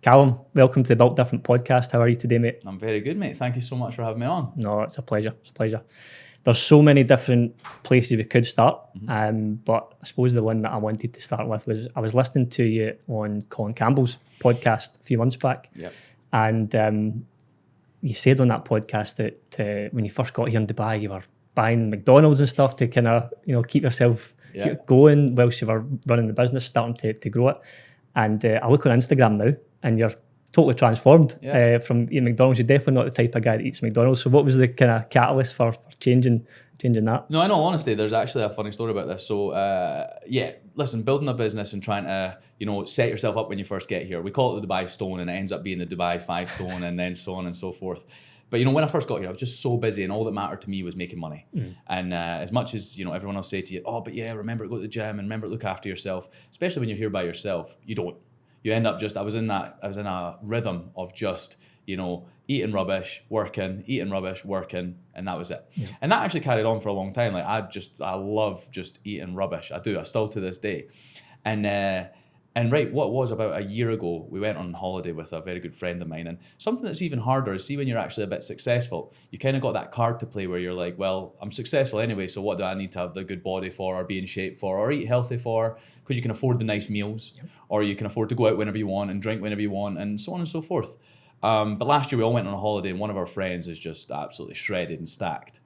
Calum, welcome to the Built Different podcast. How are you today, mate? I'm very good, mate. Thank you so much for having me on. No, it's a pleasure. It's a pleasure. There's so many different places we could start, but I suppose the one that I wanted to start with was I was listening to you on Colin Campbell's podcast a few months back, and you said on that podcast that when you first got here in Dubai, you were buying McDonald's and stuff to kind of keep yourself going whilst you were running the business, starting to grow it. And I look on Instagram now, and you're totally transformed from eating McDonald's. You're definitely not the type of guy that eats McDonald's. So what was the kind of catalyst for changing that? No, I know, honestly, there's actually a funny story about this. So, listen, building a business and trying to, set yourself up when you first get here. We call it the Dubai Stone, and it ends up being the Dubai 5 Stone, and then so on and so forth. But, when I first got here, I was just so busy, and all that mattered to me was making money. And as much as, everyone will say to you, oh, but yeah, remember to go to the gym and remember to look after yourself, especially when you're here by yourself, you don't. You end up I was in a rhythm of just, eating rubbish, working, and that was it. And that actually carried on for a long time. Like I love just eating rubbish. I do. I still to this day. And what was about a year ago, we went on holiday with a very good friend of mine, and something that's even harder is, see, when you're actually a bit successful, you kind of got that card to play where you're like, well, I'm successful anyway, so what do I need to have the good body for, or be in shape for, or eat healthy for? Because you can afford the nice meals, or you can afford to go out whenever you want and drink whenever you want, and so on and so forth. But last year we all went on a holiday, and one of our friends is just absolutely shredded and stacked.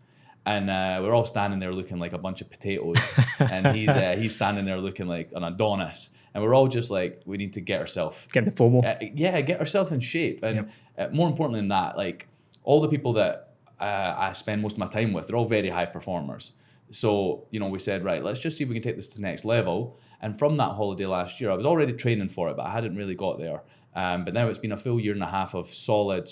And we're all standing there looking like a bunch of potatoes, and he's standing there looking like an Adonis. And we're all just like, we need to get ourselves... Get the FOMO. Get ourselves in shape. And more importantly than that, like all the people that I spend most of my time with, they're all very high performers. So, we said, right, let's just see if we can take this to the next level. And from that holiday last year, I was already training for it, but I hadn't really got there. But now it's been a full year and a half of solid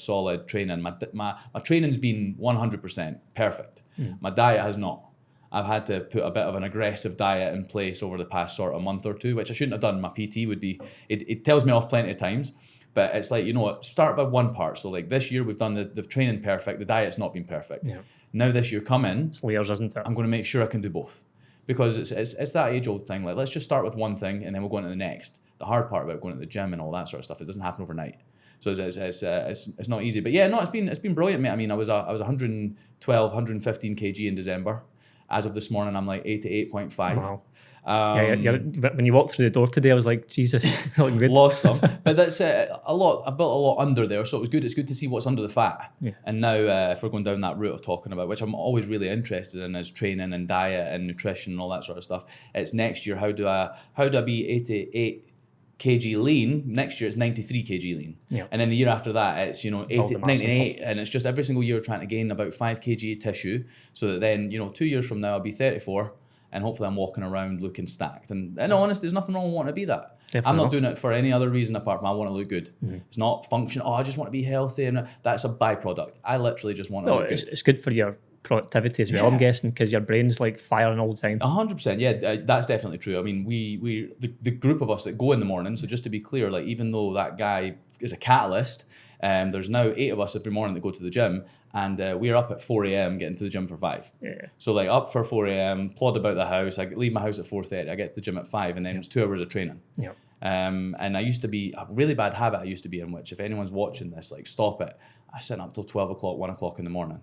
training. My training's been 100% perfect. My diet has not. I've had to put a bit of an aggressive diet in place over the past sort of month or two, which I shouldn't have done. My PT would be, it tells me off plenty of times, but it's like, start by one part. So like this year we've done the training perfect, the diet's not been perfect. Now this year coming, it's layers, isn't it? I'm going to make sure I can do both, because it's that age old thing. Like, let's just start with one thing and then we'll go into the next. The hard part about going to the gym and all that sort of stuff, it doesn't happen overnight. So it's not easy. But yeah, no, it's been brilliant, mate. I mean, I was 112, 115 kg in December. As of this morning, I'm like 88.5. Wow. When you walked through the door today, I was like, Jesus, looking good. Lost some, but that's a lot. I've built a lot under there, so it was good. It's good to see what's under the fat. And now, if we're going down that route of talking about, which I'm always really interested in, is training and diet and nutrition and all that sort of stuff. It's next year. How do I be 88 kg lean? Next year it's 93 kg lean, and then the year after that it's 98, and it's just every single year trying to gain about 5 kg tissue, so that then 2 years from now I'll be 34, and hopefully I'm walking around looking stacked. And honestly, there's nothing wrong with wanting to be that. Definitely I'm not doing it for any other reason apart from I want to look good. It's not function. I just want to be healthy, and that's a byproduct. I literally just want to look good. It's good for your productivity as well, I'm guessing, because your brain's like firing all the time. 100%, yeah, that's definitely true. I mean, the group of us that go in the morning, so just to be clear, like even though that guy is a catalyst, there's now 8 of us every morning that go to the gym, and we're up at 4 a.m. getting to the gym for 5. So like up for 4 a.m, plod about the house, I leave my house at 4:30, I get to the gym at 5, and then it's 2 hours of training. And I used to be, a really bad habit I used to be in, which if anyone's watching this, like stop it. I sit up till 12 o'clock, 1 o'clock in the morning.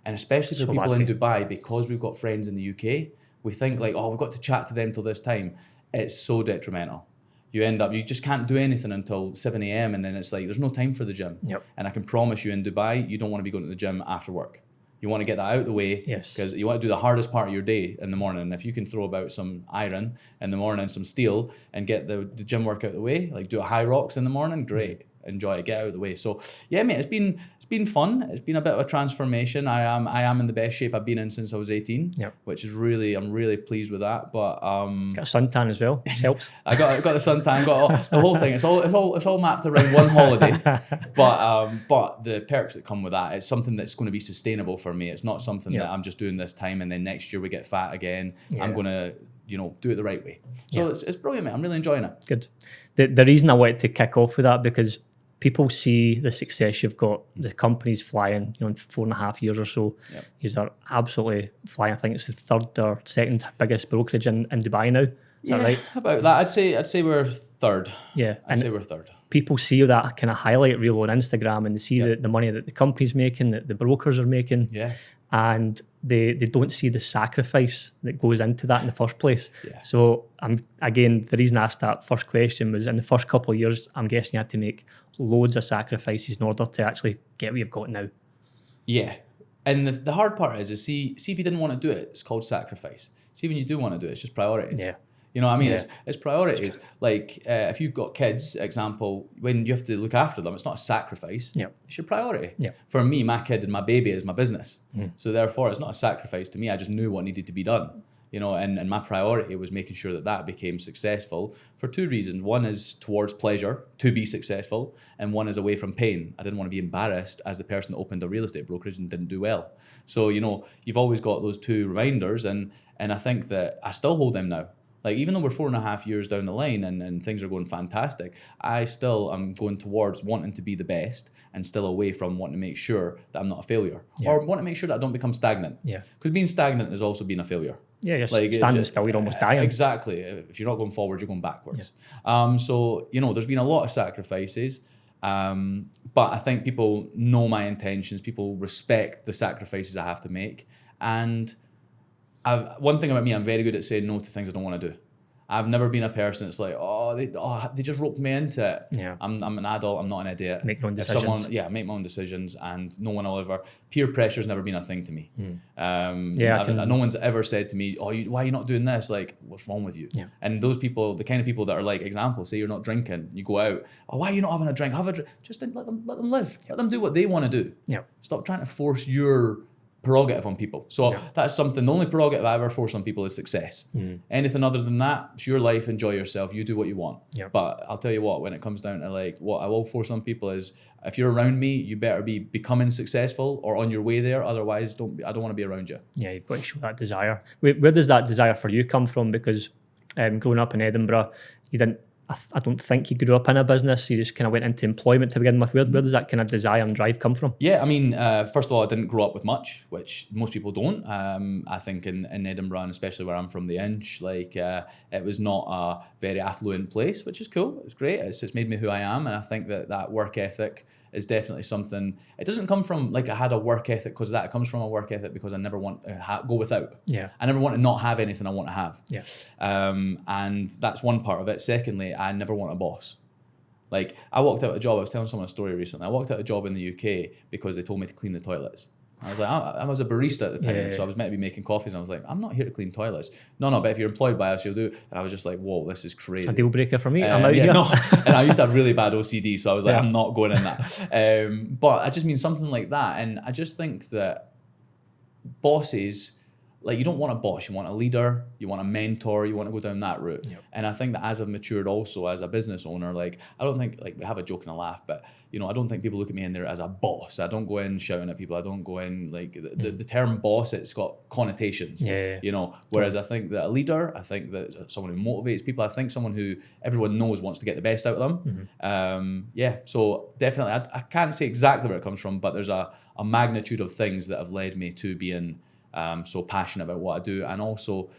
And especially for people in Dubai, because we've got friends in the UK, we think like, we've got to chat to them till this time. It's so detrimental. You just can't do anything until 7 a.m. and then it's like, there's no time for the gym. And I can promise you in Dubai, you don't want to be going to the gym after work. You want to get that out of the way, because you want to do the hardest part of your day in the morning. And if you can throw about some iron in the morning, some steel, and get the gym work out of the way, like do a high rocks in the morning, great. Enjoy it, get out of the way. So yeah, mate, it's been fun. It's been a bit of a transformation. I am in the best shape I've been in since I was 18, which is I'm really pleased with that. But got a suntan as well, which helps. I got the suntan, got the whole thing. It's all mapped around one holiday. But the perks that come with that, it's something that's going to be sustainable for me. It's not something that I'm just doing this time and then next year we get fat again. I'm going to do it the right way. So it's brilliant, mate. I'm really enjoying it. Good. The reason I wanted to kick off with that, because people see the success you've got, the company's flying, in 4.5 years or so. You are absolutely flying. I think it's the third or second biggest brokerage in Dubai now. Is that right? About that. I'd say we're third. Yeah. I'd say we're third. people see that kind of highlight reel on Instagram, and they see the money that the company's making, that the brokers are making, and they don't see the sacrifice that goes into that in the first place. So again, the reason I asked that first question was, in the first couple of years, I'm guessing you had to make loads of sacrifices in order to actually get what you've got now. Yeah. And the hard part is see if you didn't want to do it, it's called sacrifice. See when you do want to do it, it's just priorities. You know what I mean? It's priorities. Like if you've got kids, example, when you have to look after them, it's not a sacrifice. It's your priority. For me, my kid and my baby is my business. So therefore, it's not a sacrifice to me. I just knew what needed to be done. You know, and my priority was making sure that became successful for two reasons. One is towards pleasure, to be successful, and one is away from pain. I didn't want to be embarrassed as the person that opened a real estate brokerage and didn't do well. So, you know, you've always got those two reminders, and I think that I still hold them now. Like, even though we're 4.5 years down the line and things are going fantastic, I still am going towards wanting to be the best and still away from wanting to make sure that I'm not a failure or want to make sure that I don't become stagnant. Because being stagnant is also being a failure. You're like standing still, you're almost dying. Exactly. If you're not going forward, you're going backwards. So, you know, there's been a lot of sacrifices, but I think people know my intentions. People respect the sacrifices I have to make. And one thing about me, I'm very good at saying no to things I don't want to do. I've never been a person that's like, they just roped me into it. I'm an adult, I'm not an idiot. Make your own decisions. Make my own decisions, and no one will ever. Peer pressure's never been a thing to me. No one's ever said to me, why are you not doing this? Like, what's wrong with you? And those people, the kind of people that are like, example, say you're not drinking, you go out, why are you not having a drink? Have a drink. Just let them live. Let them do what they want to do. Stop trying to force your prerogative on people. So that's something, the only prerogative I ever force on people is success. Anything other than that, it's your life, enjoy yourself, you do what you want. But I'll tell you what, when it comes down to like what I will force on people is, if you're around me, you better be becoming successful or on your way there. Otherwise, I don't want to be around you. You've got to show that desire. Where does that desire for you come from? Because growing up in Edinburgh, you didn't, I don't think you grew up in a business. You just kind of went into employment to begin with. Where does that kind of desire and drive come from? I mean, first of all, I didn't grow up with much, which most people don't. I think in Edinburgh, and especially where I'm from, the Inch, like it was not a very affluent place, which is cool. It's great. It's made me who I am, and I think that work ethic is definitely something. It doesn't come from like I had a work ethic because of that. It comes from a work ethic because I never want to go without. I never want to not have anything I want to have. And that's one part of it. Secondly, I never want a boss. Like, I walked out a job. I was telling someone a story recently. I walked out a job in the UK because they told me to clean the toilets. I was like, I was a barista at the time, so I was meant to be making coffees, and I was like, I'm not here to clean toilets. No, but if you're employed by us, you'll do. And I was just like, whoa, this is crazy. A deal breaker for me. I'm out here. No. And I used to have really bad OCD, so I was like, I'm not going in that. But I just mean something like that, and I just think that bosses, like, you don't want a boss, you want a leader, you want a mentor, you want to go down that route. And I think that as I've matured also as a business owner, like, I don't think, like, we have a joke and a laugh, but, you know, I don't think people look at me in there as a boss. I don't go in shouting at people. I don't go in, like, the term boss, it's got connotations, you know, whereas I think that a leader, I think that someone who motivates people, I think someone who everyone knows wants to get the best out of them. So definitely, I can't say exactly where it comes from, but there's a magnitude of things that have led me to being so passionate about what I do. And also,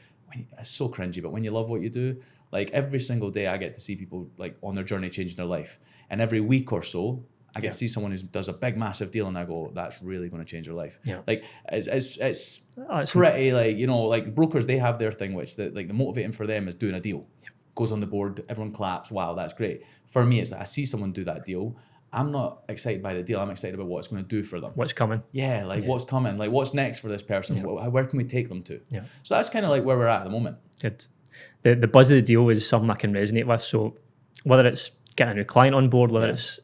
it's so cringy, but when you love what you do, like, every single day I get to see people like on their journey changing their life, and every week or so I get to see someone who does a big massive deal, and I go, that's really going to change their life. Like, it's pretty, like, you know, like brokers, they have their thing, which the motivating for them is doing a deal. Goes on the board, everyone claps, wow, that's great. For me, it's like I see someone do that deal, I'm not excited by the deal. I'm excited about what it's going to do for them. What's coming. What's coming. Like, what's next for this person? Where can we take them to? So that's kind of like where we're at the moment. Good. The buzz of the deal is something I can resonate with. So whether it's getting a new client on board, whether it's,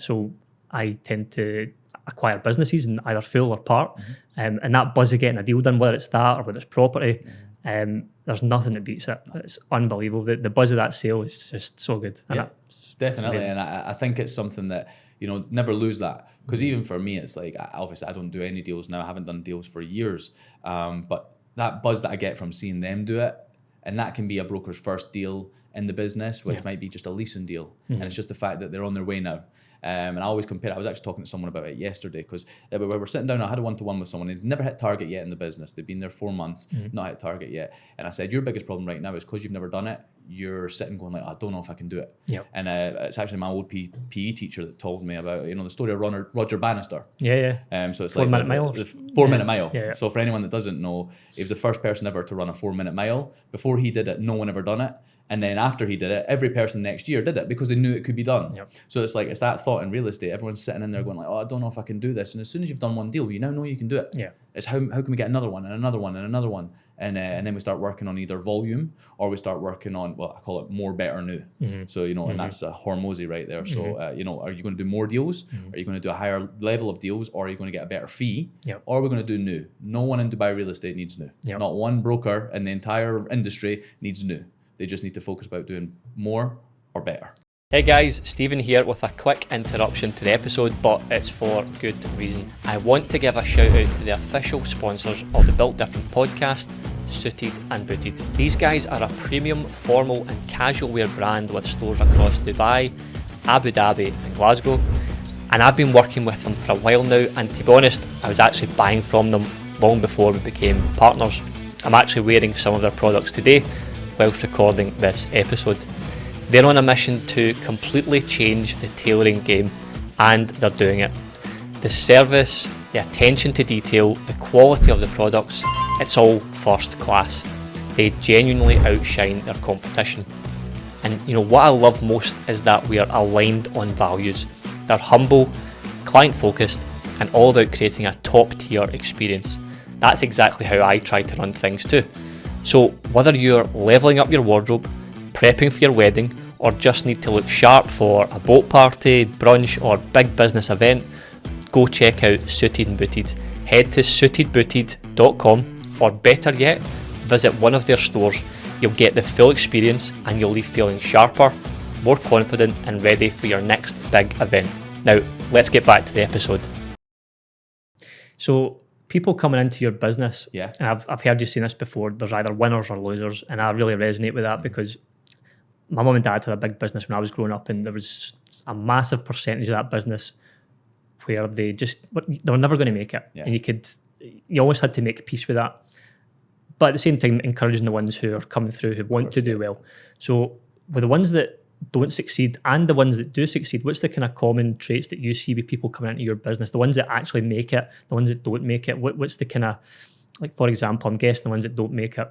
so I tend to acquire businesses in either full or part. And that buzz of getting a deal done, whether it's that or whether it's property, there's nothing that beats it. It's unbelievable. The buzz of that sale is just so good. And definitely. And I think it's something that, you know, never lose that. Because even for me, it's like, obviously I don't do any deals now. I haven't done deals for years. But that buzz that I get from seeing them do it, and that can be a broker's first deal in the business, which might be just a leasing deal. And it's just the fact that they're on their way now. And I always compare it. I was actually talking to someone about it yesterday, because we were sitting down, I had a one-to-one with someone. They'd never hit target yet in the business. They've been there 4 months, not hit target yet. And I said, your biggest problem right now is because you've never done it, you're sitting going like, I don't know if I can do it. Yep. And it's actually my old PE teacher that told me about, the story of Roger Bannister. Yeah. So it's 4 like minute mile. the 4 minute mile. Yeah. So for anyone that doesn't know, he was the first person ever to run a 4 minute mile. Before he did it, no one ever done it. And then after he did it, every person next year did it because they knew it could be done. Yep. So it's like, it's that thought in real estate. Everyone's sitting in there going like, oh, I don't know if I can do this. And as soon as you've done one deal, you now know you can do it. Yeah. It's how can we get another one and another one and another one. And then we start working on either volume or we start working on, well, I call it more, better, new. So, and that's a Hormozy right there. So, are you going to do more deals? Are you going to do a higher level of deals? Or are you going to get a better fee? Yep. Or are we going to do new? No one in Dubai real estate needs new. Yep. Not one broker in the entire industry needs new. They just need to focus about doing more or better. Hey guys, Steven here with a quick interruption to the episode, but it's for good reason. I want to give a shout out to the official sponsors of the Built Different podcast, Suited and Booted. These guys are a premium formal and casual wear brand with stores across Dubai, Abu Dhabi and Glasgow. And I've been working with them for a while now, and to be honest, I was actually buying from them long before we became partners. I'm actually wearing some of their products today whilst recording this episode. They're on a mission to completely change the tailoring game, and they're doing it. The service, the attention to detail, the quality of the products, it's all first class. They genuinely outshine their competition. And what I love most is that we are aligned on values. They're humble, client focused, and all about creating a top tier experience. That's exactly how I try to run things too. So whether you're leveling up your wardrobe, prepping for your wedding, or just need to look sharp for a boat party, brunch, or big business event, go check out Suited and Booted. Head to suitedbooted.com, or better yet, visit one of their stores. You'll get the full experience and you'll leave feeling sharper, more confident, and ready for your next big event. Now, let's get back to the episode. So, people coming into your business, and I've heard you say this before, there's either winners or losers, and I really resonate with that because my mum and dad had a big business when I was growing up, and there was a massive percentage of that business where they were never going to make it. And you always had to make peace with that. But at the same time, encouraging the ones who are coming through, who want to do well. So with the ones that don't succeed and the ones that do succeed, what's the kind of common traits that you see with people coming into your business? The ones that actually make it, the ones that don't make it, what's the kind of, like, for example, I'm guessing the ones that don't make it,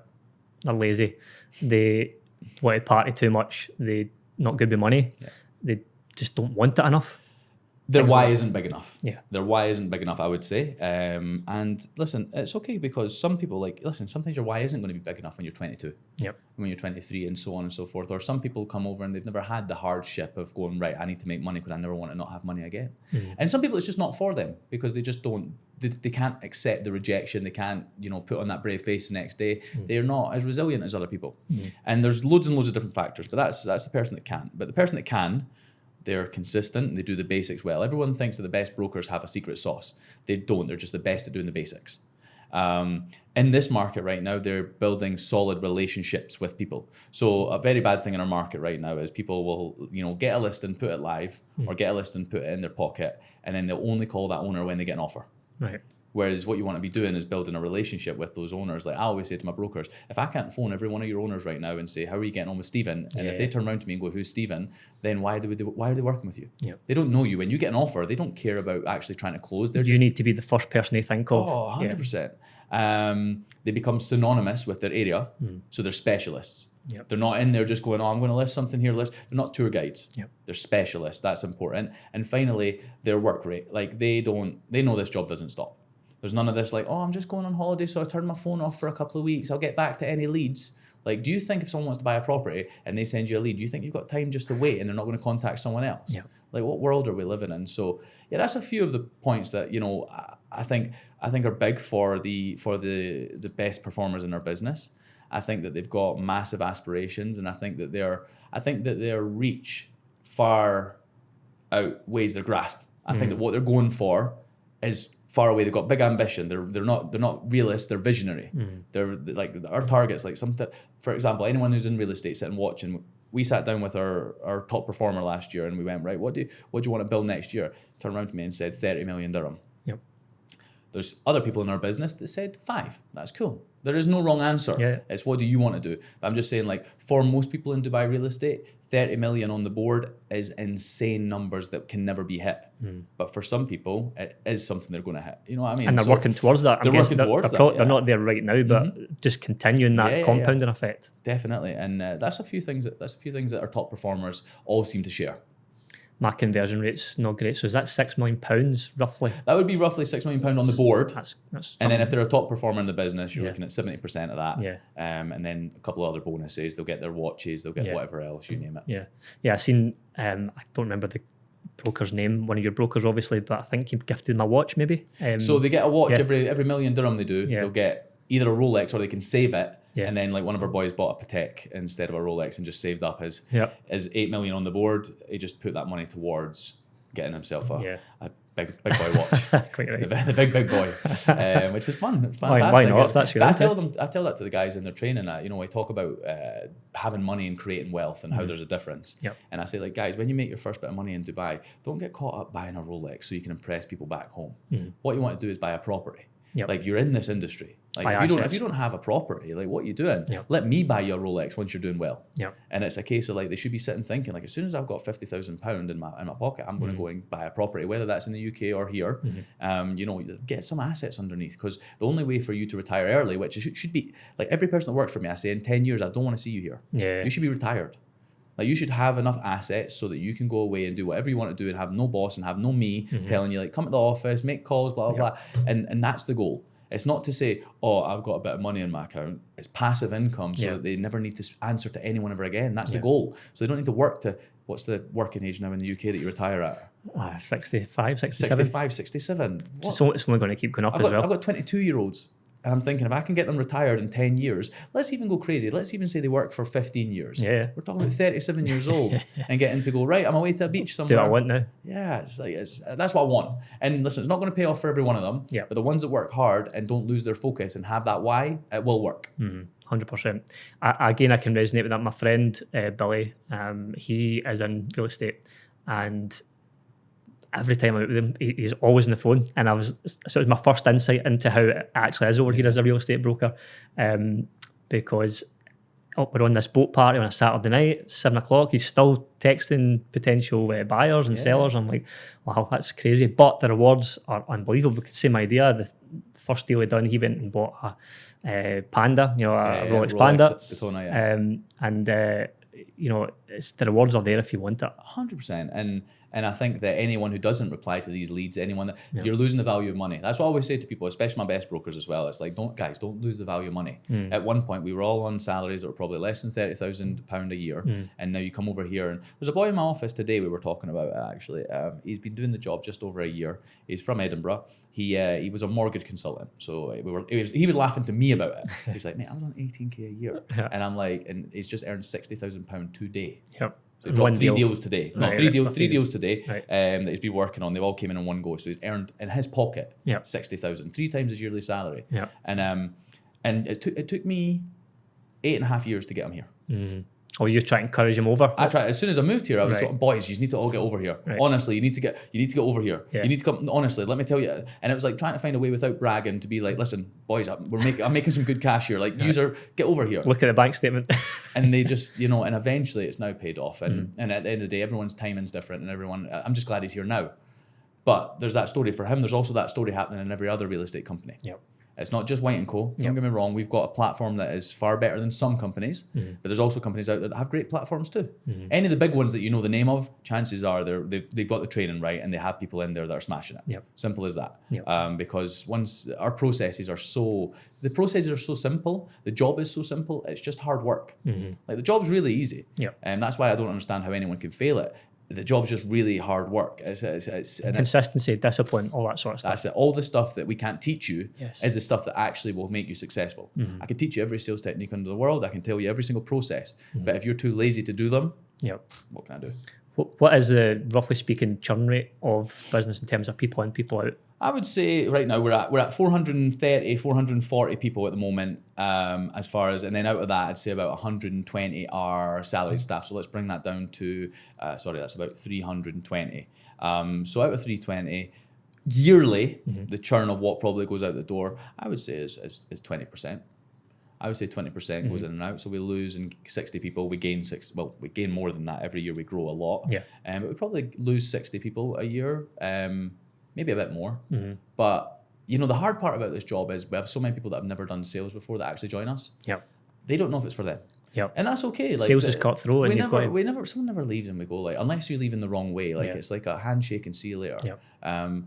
they're lazy. They want to party too much. They're not good with money. They just don't want it enough. Their why isn't big enough. Their why isn't big enough, I would say. And listen, it's okay because some people sometimes your why isn't going to be big enough when you're 22. When you're 23 and so on and so forth. Or some people come over and they've never had the hardship of going, right, I need to make money because I never want to not have money again. And some people it's just not for them because they just don't, they can't accept the rejection. They can't, put on that brave face the next day. They're not as resilient as other people. And there's loads and loads of different factors, but that's the person that can't. But the person that can, they're consistent, they do the basics well. Everyone thinks that the best brokers have a secret sauce. They don't, they're just the best at doing the basics. In this market right now, they're building solid relationships with people. So a very bad thing in our market right now is people will, get a list and put it live or get a list and put it in their pocket, and then they'll only call that owner when they get an offer. Right. Whereas what you want to be doing is building a relationship with those owners. Like I always say to my brokers, if I can't phone every one of your owners right now and say, how are you getting on with Steven? And if they turn around to me and go, who's Steven? Then why are they working with you? They don't know you. When you get an offer, they don't care about actually trying to close. You need to be the first person they think of. Oh, 100%. They become synonymous with their area. So they're specialists. They're not in there just going, oh, I'm going to list something here. They're not tour guides. They're specialists. That's important. And finally, their work rate. Like they know this job doesn't stop. There's none of this like, oh, I'm just going on holiday, so I turned my phone off for a couple of weeks. I'll get back to any leads. Like, do you think if someone wants to buy a property and they send you a lead, do you think you've got time just to wait and they're not going to contact someone else? Like, what world are we living in? So, that's a few of the points that, I think are big for the best performers in our business. I think that they've got massive aspirations, and I think that their reach far outweighs their grasp. I think that what they're going for is far away. They've got big ambition. They're not realists. They're visionary. They're like our targets. Like for example, anyone who's in real estate sitting watching. We sat down with our top performer last year and we went, right, what do you want to build next year? Turned around to me and said 30 million dirham. There's other people in our business that said 5. That's cool. There is no wrong answer. Yeah. It's what do you want to do? But I'm just saying, like, for most people in Dubai real estate, 30 million on the board is insane numbers that can never be hit. But for some people, it is something they're going to hit. You know what I mean? And they're working towards that. They're working towards that. They're not there right now, but just continuing that compounding effect. Definitely. And that's a few things that our top performers all seem to share. My conversion rate's not great. So is that £6 million roughly? That would be roughly £6 million on the board. That's and then if they're a top performer in the business, you're looking at 70% of that. Yeah. And then a couple of other bonuses. They'll get their watches, they'll get whatever else, you name it. Yeah. Yeah, I seen, I don't remember the broker's name, one of your brokers obviously, but I think he gifted my watch maybe. So they get a watch every million dirham they do. Yeah. They'll get either a Rolex or they can save it. Yeah. And then like one of our boys bought a Patek instead of a Rolex and just saved up his 8 million on the board. He just put that money towards getting himself a big boy watch. Quite right. The big boy, which was fun. It's fantastic. Why not? If that's your I tell that to the guys in their training. You know, I talk about having money and creating wealth and how there's a difference. Yep. And I say, like, guys, when you make your first bit of money in Dubai, don't get caught up buying a Rolex so you can impress people back home. What you want to do is buy a property. Yep. Like, you're in this industry. Like, if you don't have a property, like, what are you doing? Yep. Let me buy you a Rolex once you're doing well. Yep. And it's a case of, like, they should be sitting thinking, like, as soon as I've got £50,000 in my pocket, I'm going to go and buy a property, whether that's in the UK or here. You know, get some assets underneath, because the only way for you to retire early, which should be, like, every person that works for me, I say, in 10 years, I don't want to see you here. Yeah. You should be retired. Like, you should have enough assets so that you can go away and do whatever you want to do and have no boss and have no me telling you, like, come to the office, make calls, blah, blah, blah. And that's the goal. It's not to say, oh, I've got a bit of money in my account. It's passive income, so that they never need to answer to anyone ever again. That's the goal. So they don't need to work to, what's the working age now in the UK that you retire at? 65, 67. 65, 67. It's only going to keep going up as well. I've got 22-year-olds. And I'm thinking, if I can get them retired in 10 years, let's even go crazy. Let's even say they work for 15 years. Yeah. We're talking about 37 years old and getting to go, right, I'm away to a beach somewhere. Do what I want now. Yeah, that's what I want. And listen, it's not going to pay off for every one of them. Yeah. But the ones that work hard and don't lose their focus and have that why, it will work. 100%. Again, I can resonate with that. My friend, Billy, he is in real estate, and every time I'm out with him, he's always on the phone. And so it was my first insight into how it actually is over here as a real estate broker. Because we're on this boat party on a Saturday night, 7 o'clock, he's still texting potential buyers and sellers. I'm like, wow, that's crazy. But the rewards are unbelievable. Because same idea, the first deal he done, he went and bought a Panda, a Rolex Panda. Daytona, you know, the rewards are there if you want it. 100%. And I think that anyone who doesn't reply to these leads, you're losing the value of money. That's what I always say to people, especially my best brokers as well. It's like, don't lose the value of money. At one point, we were all on salaries that were probably less than £30,000 a year. And now you come over here, and there's a boy in my office today we were talking about, actually. He's been doing the job just over a year. He's from Edinburgh. He was a mortgage consultant. So he was laughing to me about it. He's like, mate, I was on 18k a year. And I'm like, and he's just earned £60,000 today. Yep. So he dropped three deals today. No, Right, three deals today Right. that he's been working on. They've all came in one go. So he's earned in his pocket Yep. 60,000, 3 times his yearly salary. Yep. And it took me 8.5 years to get him here. Or you try to encourage him over? I tried as soon as I moved here. I was Right. like, boys, you need to all get over here. Right. Honestly, you need to get over here. Yeah. You need to come. Honestly, let me tell you. And it was like trying to find a way without bragging to be like, listen, boys, I'm making some good cash here. Like, get over here. Look at the bank statement. And they just, and eventually it's now paid off. And at the end of the day, everyone's timing's different, and I'm just glad he's here now. But there's that story for him. There's also that story happening in every other real estate company. Yep. It's not just White & Co. Don't get me wrong. We've got a platform that is far better than some companies, but there's also companies out there that have great platforms too. Any of the big ones that you know the name of, chances are they've got the training right and they have people in there that are smashing it. Yep. Simple as that. Yep. Because once our processes are so simple, the job is so simple, it's just hard work. Like, the job's really easy. Yep. And that's why I don't understand how anyone can fail it. The job's just really hard work. It's Consistency, discipline, all that sort of stuff. That's it. All the stuff that we can't teach you Yes. is the stuff that actually will make you successful. I can teach you every sales technique under the world. I can tell you every single process. But if you're too lazy to do them, Yep. what can I do? What is the, roughly speaking, churn rate of business in terms of people in, people out? I would say right now we're at 430, 440 people at the moment. As far as, and then out of that, I'd say about 120 are salaried staff. So let's bring that down to, that's about 320. So out of 320, yearly, the churn of what probably goes out the door, I would say is 20%. I would say 20% goes in and out. So we lose in 60 people. We gain we gain more than that every year. We grow a lot. Yeah. But we probably lose 60 people a year, maybe a bit more. But the hard part about this job is we have so many people that have never done sales before that actually join us. Yeah. They don't know if it's for them. Yeah. And that's okay. Like, sales is cutthroat. Someone never leaves and we go like, unless you leave in the wrong way, like it's like a handshake and see you later. Yeah.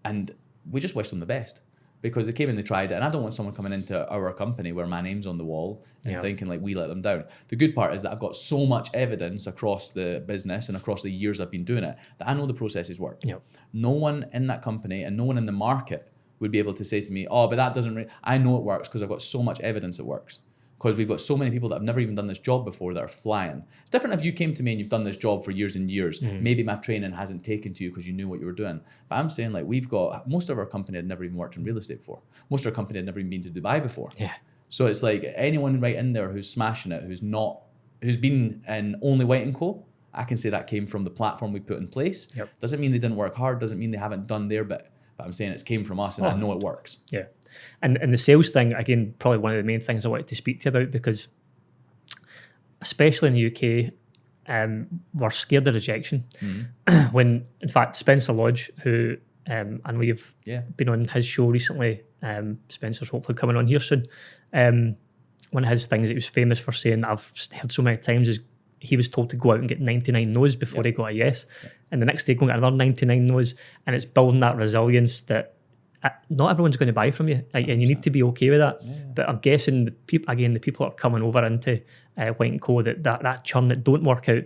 And we just wish them the best because they came and they tried it. And I don't want someone coming into our company where my name's on the wall and thinking like we let them down. The good part is that I've got so much evidence across the business and across the years I've been doing it that I know the processes work. Yeah. No one in that company and no one in the market would be able to say to me, oh, but that doesn't I know it works because I've got so much evidence it works. Because we've got so many people that have never even done this job before that are flying. It's different if you came to me and you've done this job for years and years. Maybe my training hasn't taken to you because you knew what you were doing. But I'm saying like we've got, most of our company had never even worked in real estate before. Most of our company had never even been to Dubai before. Yeah. So it's like anyone right in there who's smashing it, who's been in only White & Co., I can say that came from the platform we put in place. Yep. Doesn't mean they didn't work hard, doesn't mean they haven't done their bit. But I'm saying it's came from us and I know it works. Yeah. And the sales thing, again, probably one of the main things I wanted to speak to you about because especially in the UK, we're scared of rejection. When, in fact, Spencer Lodge, who I know you've been on his show recently, Spencer's hopefully coming on here soon, one of his things that he was famous for saying, I've heard so many times, is he was told to go out and get 99 no's before he got a yes. And the next day go and get another 99 no's. And it's building that resilience that not everyone's going to buy from you, and you need to be okay with that. But I'm guessing the people that are coming over into White & Co, that churn that don't work out,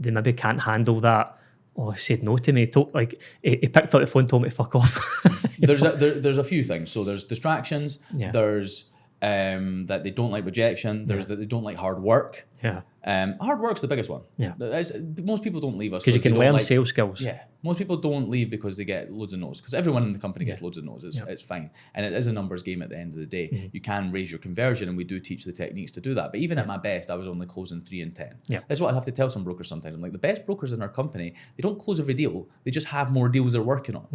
they maybe can't handle that. Oh, he said no to me. He picked up the phone, told me to fuck off. There's a few things. So there's distractions. There's that they don't like rejection. There's that they don't like hard work. Hard work's the biggest one. Most people don't leave us because you can learn sales skills. Most people don't leave because they get loads of no's, because everyone in the company gets loads of no's. It's fine, and it is a numbers game at the end of the day. You can raise your conversion, and we do teach the techniques to do that. But even at my best, I was only closing 3 in 10. That's what I have to tell some brokers sometimes. I'm like, the best brokers in our company, they don't close every deal, they just have more deals they're working on.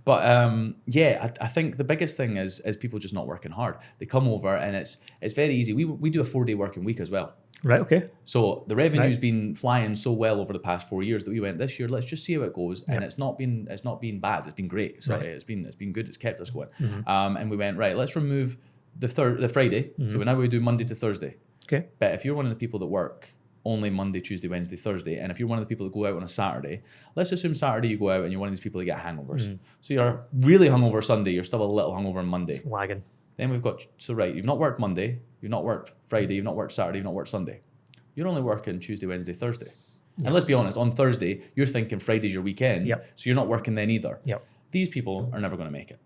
But I think the biggest thing is people just not working hard. They come over and it's very easy. We do a 4-day working week as well. Right, okay. So the revenue's been flying so well over the past 4 years that we went, this year, let's just see how it goes. And it's not been bad. It's been great. Sorry, it's been good. It's kept us going. And we went, right, let's remove the Friday. So now we do Monday to Thursday. Okay. But if you're one of the people that work only Monday, Tuesday, Wednesday, Thursday, and if you're one of the people that go out on a Saturday, let's assume Saturday you go out and you're one of these people that get hangovers. So you're really hungover Sunday, you're still a little hungover on Monday. It's lagging. Then we've got, you've not worked Monday, you've not worked Friday, you've not worked Saturday, you've not worked Sunday. You're only working Tuesday, Wednesday, Thursday. And let's be honest, on Thursday, you're thinking Friday's your weekend, so you're not working then either. These people are never going to make it.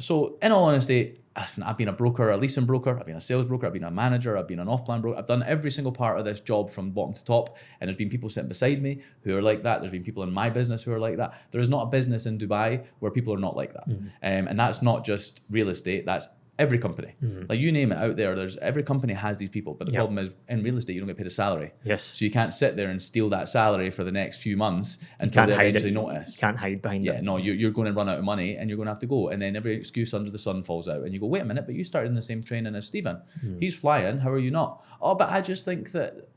So in all honesty, listen, I've been a broker, a leasing broker, I've been a sales broker, I've been a manager, I've been an off-plan broker. I've done every single part of this job from bottom to top. And there's been people sitting beside me who are like that. There's been people in my business who are like that. There is not a business in Dubai where people are not like that. And that's not just real estate, that's every company. Like you name it out there, every company has these people. But the problem is in real estate, you don't get paid a salary. So you can't sit there and steal that salary for the next few months until they eventually notice. You can't hide behind it. No, you're going to run out of money and you're going to have to go. And then every excuse under the sun falls out. And you go, wait a minute, but you started in the same training as Steven. He's flying, how are you not? Oh, but I just think that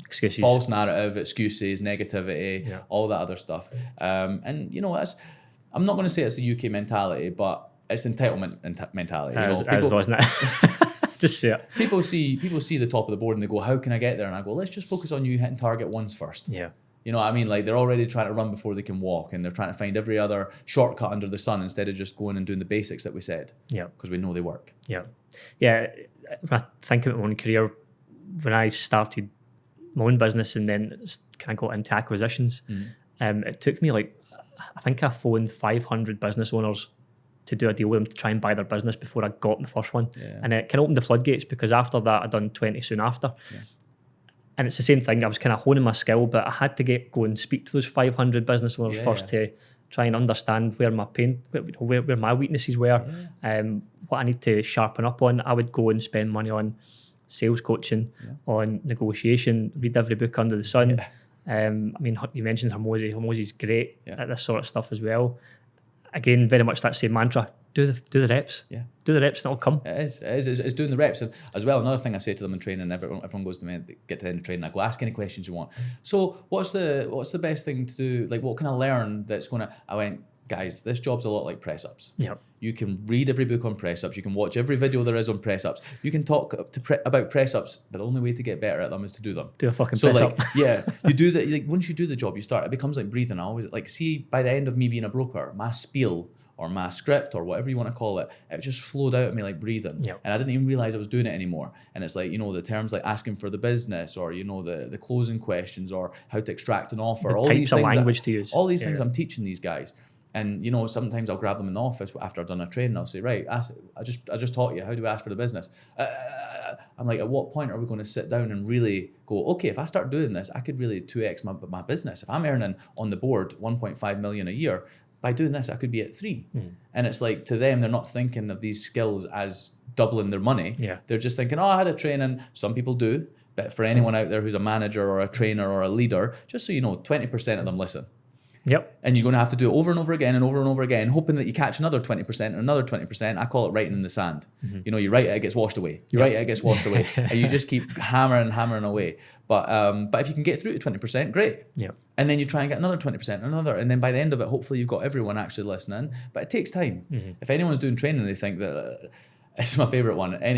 excuses, false narrative, excuses, negativity, all that other stuff. And you know, I'm not going to say it's a UK mentality, but it's entitlement mentality. People, isn't it? Just say it. People see the top of the board and they go, how can I get there? And I go, let's just focus on you hitting target once first. You know what I mean? Like they're already trying to run before they can walk, and they're trying to find every other shortcut under the sun instead of just going and doing the basics that we said. Because we know they work. When I think about my own career, when I started my own business and then kind of got into acquisitions, it took me I think I phoned 500 business owners to do a deal with them to try and buy their business before I got the first one. And it kind of opened the floodgates, because after that I'd done 20 soon after. And it's the same thing, I was kind of honing my skill, but I had to go and speak to those 500 business owners first to try and understand where my where my weaknesses were, what I need to sharpen up on. I would go and spend money on sales coaching, on negotiation, read every book under the sun. I mean, you mentioned Hermosi. Hermosi's great at this sort of stuff as well. Again, very much that same mantra. do the reps. Yeah. Do the reps and it'll come. It is. It's doing the reps. And as well, another thing I say to them in training, everyone goes to me, get to the end of training, I go, ask any questions you want. So what's the best thing to do? Like, what can I learn that's going to, I went, guys, this job's a lot like press-ups. Yep. You can read every book on press-ups. You can watch every video there is on press-ups. You can talk about press-ups, but the only way to get better at them is to do them. Do a fucking so press-up. Yeah, you do that. Like, once you do the job, you start. It becomes like breathing. I always see by the end of me being a broker, my spiel or my script or whatever you want to call it, it just flowed out of me like breathing. Yep. And I didn't even realize I was doing it anymore. And it's like, the terms like asking for the business or, the closing questions or how to extract an offer. All these types of language to use. All these things I'm teaching these guys. And, sometimes I'll grab them in the office after I've done a training. I'll say, right, I just taught you. How do we ask for the business? I'm like, at what point are we going to sit down and really go, okay, if I start doing this, I could really 2x my business. If I'm earning on the board 1.5 million a year, by doing this, I could be at 3. And it's like, to them, they're not thinking of these skills as doubling their money. Yeah. They're just thinking, I had a training. Some people do. But for anyone out there who's a manager or a trainer or a leader, just so you know, 20% of them listen. Yep. And you're going to have to do it over and over again and over and over again, hoping that you catch another 20% and another 20%. I call it writing in the sand. You write it, it gets washed away. You write it, it gets washed away. And you just keep hammering away. But if you can get through to 20%, great. Yep. And then you try and get another 20%, another. And then by the end of it, hopefully you've got everyone actually listening. But it takes time. If anyone's doing training, they think that... It's my favorite one. I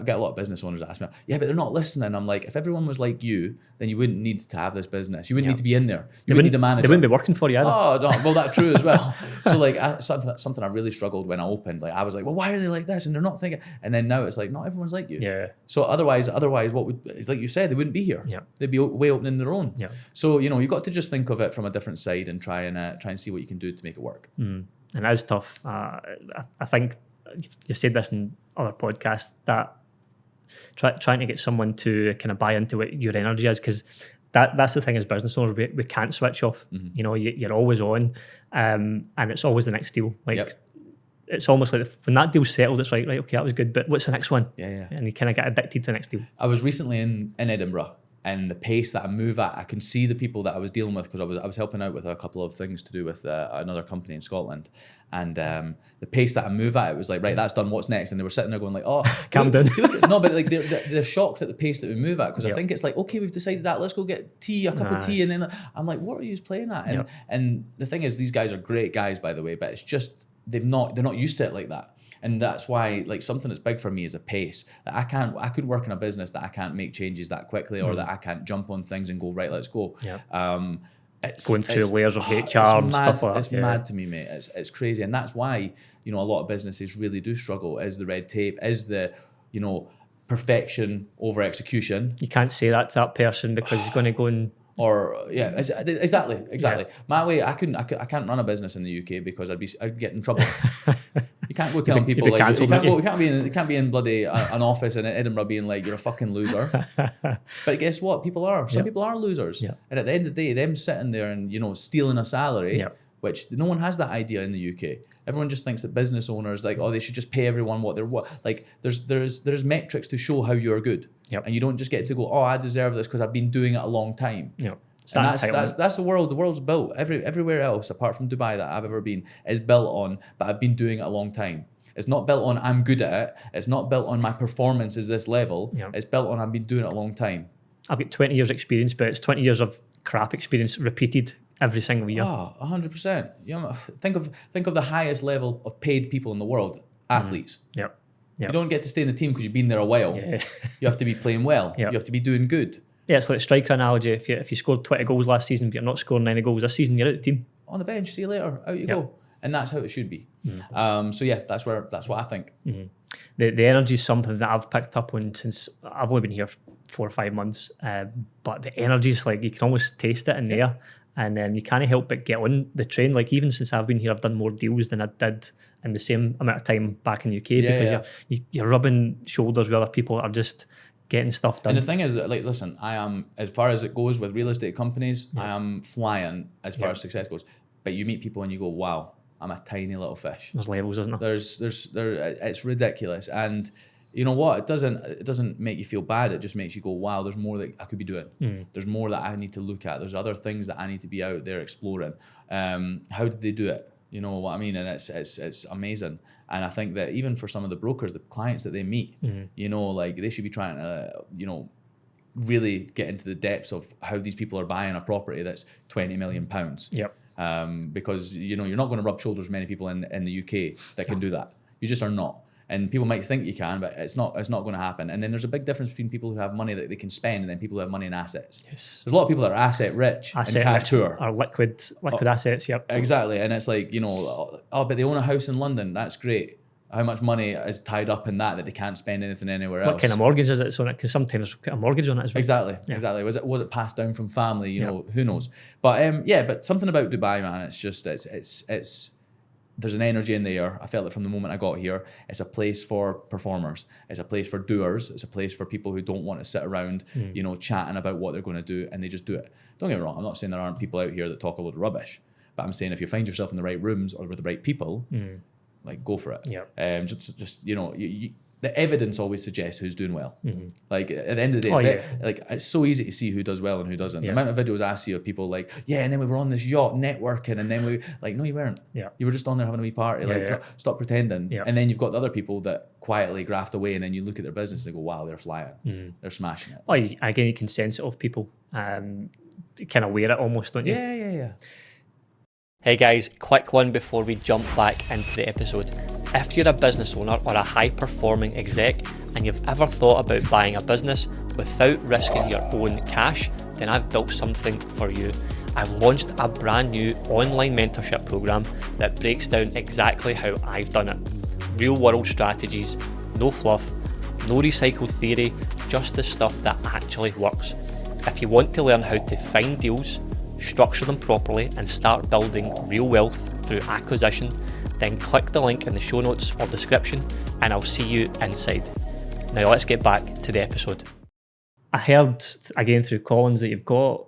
get a lot of business owners that ask me, yeah, but they're not listening. I'm like, if everyone was like you, then you wouldn't need to have this business. You wouldn't need to be in there. You wouldn't need a manager. They wouldn't be working for you either. Oh, no, well, that's true as well. So like something I really struggled when I opened. Like I was like, well, why are they like this? And they're not thinking. And then now it's like, not everyone's like you. Yeah. So otherwise, what would? It's like you said, they wouldn't be here. Yeah. They'd be way opening their own. Yeah. So you've got to just think of it from a different side and try and see what you can do to make it work. And that is tough. I think you've said this in other podcasts that trying to get someone to kind of buy into what your energy is, because that's the thing as business owners, we can't switch off. You're always on, and it's always the next deal. Like it's almost like when that deal's settled, it's like, right, okay, that was good, but what's the next one? Yeah. And you kind of get addicted to the next deal. I was recently in Edinburgh. And the pace that I move at, I can see the people that I was dealing with, because I was helping out with a couple of things to do with another company in Scotland. And the pace that I move at, it was like, right, that's done, what's next? And they were sitting there going like, oh, calm down. No, but like they're shocked at the pace that we move at, because I think it's like, okay, we've decided that, let's go get a cup of tea. And then I'm like, what are you playing at? And the thing is, these guys are great guys, by the way, but it's just, they're not used to it like that. And that's why, like, something that's big for me is a pace. That I could work in a business that I can't make changes that quickly, or that I can't jump on things and go, right, let's go. It's going through layers of HR and stuff like that. It's mad to me, mate. It's crazy. And that's why, a lot of businesses really do struggle, is the red tape, is the, perfection over execution. You can't say that to that person because he's going to go and... Exactly. Yeah. My way, I can't run a business in the UK because I'd get in trouble. You can't go telling people like you can't be in bloody an office in Edinburgh being like, you're a fucking loser. But guess what? People are. Some people are losers. Yeah. And at the end of the day, them sitting there and stealing a salary. Yeah. Which no one has that idea in the UK. Everyone just thinks that business owners they should just pay everyone what they're like. There's metrics to show how you're good, and you don't just get to go, oh, I deserve this because I've been doing it a long time. Yeah, and that's the world. The world's built everywhere else apart from Dubai that I've ever been is built on. But I've been doing it a long time. It's not built on I'm good at it. It's not built on my performance is this level. Yeah. It's built on I've been doing it a long time. I've got 20 years experience, but it's 20 years of crap experience repeated every single year. 100%. Think of the highest level of paid people in the world, athletes. Yep. You don't get to stay in the team because you've been there a while. Yeah. You have to be playing well. Yep. You have to be doing good. Yeah, it's like a striker analogy. If you scored 20 goals last season, but you're not scoring any goals this season, you're out of the team. On the bench, see you later. Out you go. And that's how it should be. That's what I think. Mm-hmm. The energy is something that I've picked up on since I've only been here 4 or 5 months. But the energy is like, you can almost taste it in there. And you can't help but get on the train. Like, even since I've been here, I've done more deals than I did in the same amount of time back in the UK, because you're rubbing shoulders with other people that are just getting stuff done. And the thing is, like, listen, I am, as far as it goes with real estate companies, I am flying as far as success goes. But you meet people and you go, wow, I'm a tiny little fish. There's levels, isn't there? It's ridiculous. And you know what? It doesn't make you feel bad. It just makes you go, wow, there's more that I could be doing. There's more that I need to look at. There's other things that I need to be out there exploring. How did they do it? You know what I mean? And it's amazing. And I think that even for some of the brokers, the clients that they meet, you know, like they should be trying to, you know, really get into the depths of how these people are buying a property that's £20 million. Yep. Because, you know, you're not going to rub shoulders with many people in the UK that can do that. You just are not. And people might think you can, but it's not going to happen. And then there's a big difference between people who have money that they can spend and then people who have money in assets. Yes. There's a lot of people that are asset rich and cash poor. Are liquid assets, yep. Exactly. And it's like, you know, oh, but they own a house in London. That's great. How much money is tied up in that they can't spend anything anywhere else? What kind of mortgage is it on it? Because sometimes there's a mortgage on it as well. Exactly. Was it passed down from family? You know, who knows? But but something about Dubai, man, it's just it's there's an energy in the air. I felt it from the moment I got here. It's a place for performers. It's a place for doers. It's a place for people who don't want to sit around, you know, chatting about what they're going to do, and they just do it. Don't get me wrong. I'm not saying there aren't people out here that talk a load of rubbish, but I'm saying if you find yourself in the right rooms or with the right people, like go for it. Yeah. Just you know, the evidence always suggests who's doing well. Like at the end of the day, it's so easy to see who does well and who doesn't. The amount of videos I see of people like, and then we were on this yacht networking, and then we like, no, you weren't. Yeah. You were just on there having a wee party. Stop pretending. Yeah. And then you've got the other people that quietly graft away, and then you look at their business and they go, wow, they're flying. They're smashing it. Well, again, you can sense it of people. Kind of wear it almost, don't you? Yeah. Hey guys, quick one before we jump back into the episode. If you're a business owner or a high-performing exec and you've ever thought about buying a business without risking your own cash, then I've built something for you. I've launched a brand new online mentorship program that breaks down exactly how I've done it. Real-world strategies, no fluff, no recycled theory, just the stuff that actually works. If you want to learn how to find deals, structure them properly and start building real wealth through acquisition, then click the link in the show notes or description and I'll see you inside. Now let's get back to the episode. I heard again through Collins that you've got,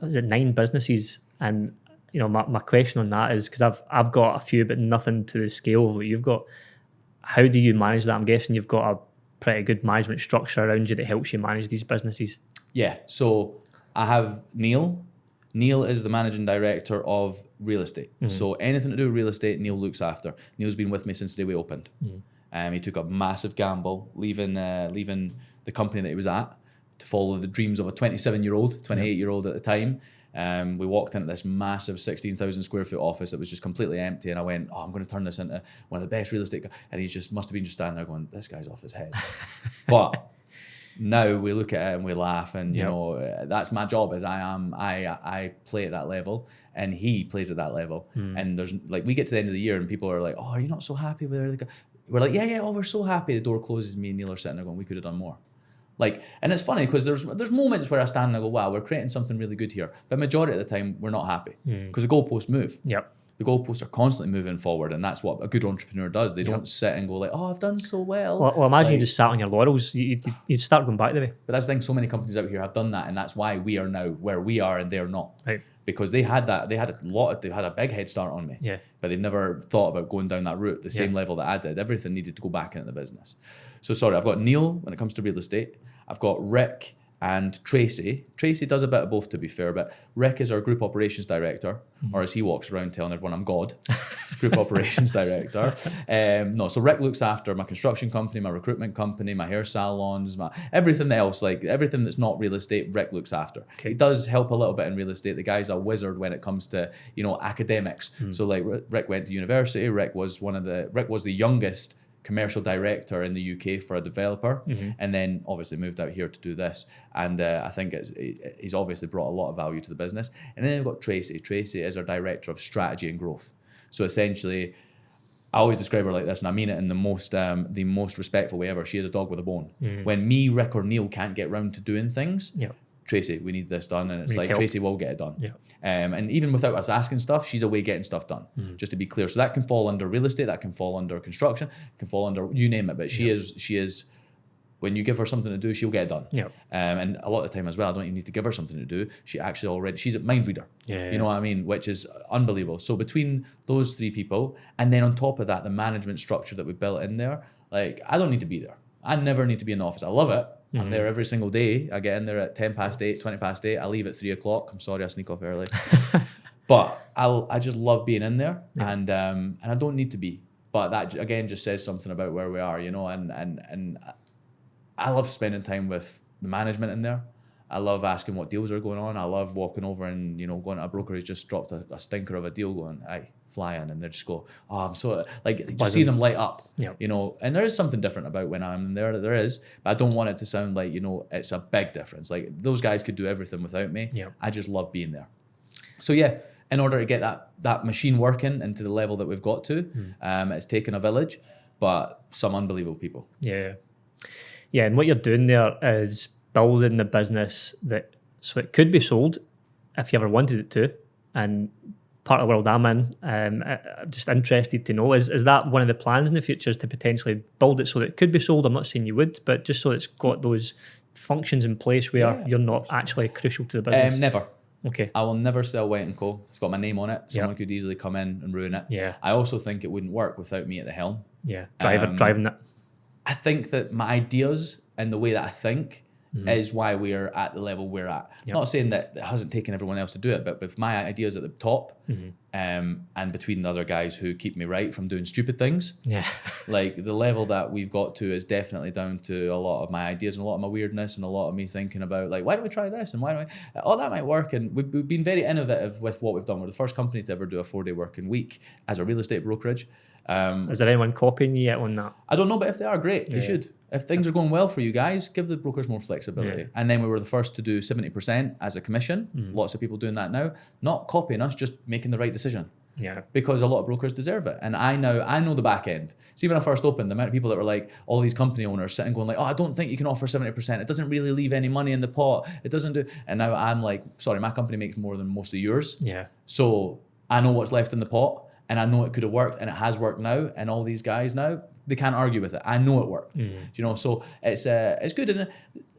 is it 9 businesses? And you know, my question on that is, because I've got a few but nothing to the scale of what you've got. How do you manage that? I'm guessing you've got a pretty good management structure around you that helps you manage these businesses. Yeah, so I have Neil. Neil is the managing director of real estate. So anything to do with real estate, Neil looks after. Neil's been with me since the day we opened. He took a massive gamble, leaving the company that he was at to follow the dreams of a 27-year-old, 28-year-old at the time. We walked into this massive 16,000 square foot office that was just completely empty, and I went, I'm going to turn this into one of the best real estate guys. And he just must have been just standing there going, this guy's off his head. But now we look at it and we laugh, and you know, that's my job. Is I play at that level, and he plays at that level. And there's like, we get to the end of the year and people are like, oh, are you not so happy with it? We're like, yeah, oh, we're so happy. The door closes, me and Neil are sitting there going, we could have done more. Like, and it's funny because there's moments where I stand and I go, wow, we're creating something really good here. But majority of the time we're not happy because the goalposts move. Yep. The goalposts are constantly moving forward, and that's what a good entrepreneur does. They don't sit and go like, oh, I've done so well. Well, imagine you just sat on your laurels. You'd start going back the way. But that's the thing, so many companies out here have done that, and that's why we are now where we are and they're not. Right. Because they had a big head start on me. Yeah. But they never thought about going down that route, the same level that I did. Everything needed to go back into the business. So sorry, I've got Neil when it comes to real estate. I've got Rick and Tracy. Tracy does a bit of both, to be fair, but Rick is our group operations director, or as he walks around telling everyone I'm God, group operations director. So Rick looks after my construction company, my recruitment company, my hair salons, my everything else, like everything that's not real estate, Rick looks after. Okay. He does help a little bit in real estate. The guy's a wizard when it comes to, you know, academics. So like Rick went to university. Rick was the youngest commercial director in the UK for a developer, and then obviously moved out here to do this. And I think he's obviously brought a lot of value to the business. And then we've got Tracy. Tracy is our director of strategy and growth. So essentially, I always describe her like this, and I mean it in the most respectful way ever. She is a dog with a bone. When me, Rick, or Neil can't get round to doing things, Tracy, we need this done, and it's like, Tracy will get it done. Yeah. And even without us asking stuff, she's away getting stuff done, just to be clear. So that can fall under real estate, that can fall under construction, it can fall under, you name it, but she is, when you give her something to do, she'll get it done. Yeah. And a lot of the time as well, I don't even need to give her something to do. She's a mind reader. Yeah. You know what I mean? Which is unbelievable. So between those three people, and then on top of that, the management structure that we built in there, like, I don't need to be there. I never need to be in the office. I love it. I'm there every single day. I get in there at 10 past 8, 20 past 8. I leave at 3 o'clock. I'm sorry, I sneak off early. But I just love being in there, and I don't need to be. But that again just says something about where we are, you know. And I love spending time with the management in there. I love asking what deals are going on. I love walking over and, you know, going to a broker who's just dropped a stinker of a deal, going, "Aye, fly in," and they just go, "Oh, I'm so," like, just see them light up, you know. And there is something different about when I'm there. There is, but I don't want it to sound like, you know, it's a big difference. Like, those guys could do everything without me. I just love being there. So yeah, in order to get that machine working into the level that we've got to, it's taken a village, but some unbelievable people. Yeah, and what you're doing there is building the business so it could be sold if you ever wanted it to. And part of the world I'm in, I'm just interested to know, is that one of the plans in the future, is to potentially build it so that it could be sold? I'm not saying you would, but just so it's got those functions in place where you're not actually crucial to the business. Never. Okay. I will never sell White & Co. It's got my name on it. Someone could easily come in and ruin it. Yeah. I also think it wouldn't work without me at the helm. Yeah, driving it. I think that my ideas and the way that I think is why we're at the level we're at. Not saying that it hasn't taken everyone else to do it, but with my ideas at the top, and between the other guys who keep me right from doing stupid things, like, the level that we've got to is definitely down to a lot of my ideas and a lot of my weirdness and a lot of me thinking about, like, why don't we try this and why don't we, that might work. And we've been very innovative with what we've done. We're the first company to ever do a 4-day working week as a real estate brokerage. Is there anyone copying you yet on that? I don't know, but if they are, great. They should. If things are going well for you guys, give the brokers more flexibility. And then we were the first to do 70% as a commission. Lots of people doing that now. Not copying us, just making the right decision. Yeah. Because a lot of brokers deserve it. And I know the back end. See, when I first opened, the amount of people that were like, all these company owners sitting going like, "Oh, I don't think you can offer 70%. It doesn't really leave any money in the pot. It doesn't do." And now I'm like, sorry, my company makes more than most of yours. Yeah. So I know what's left in the pot. And I know it could have worked, and it has worked now. And all these guys now, they can't argue with it. I know it worked. You know, so it's good. And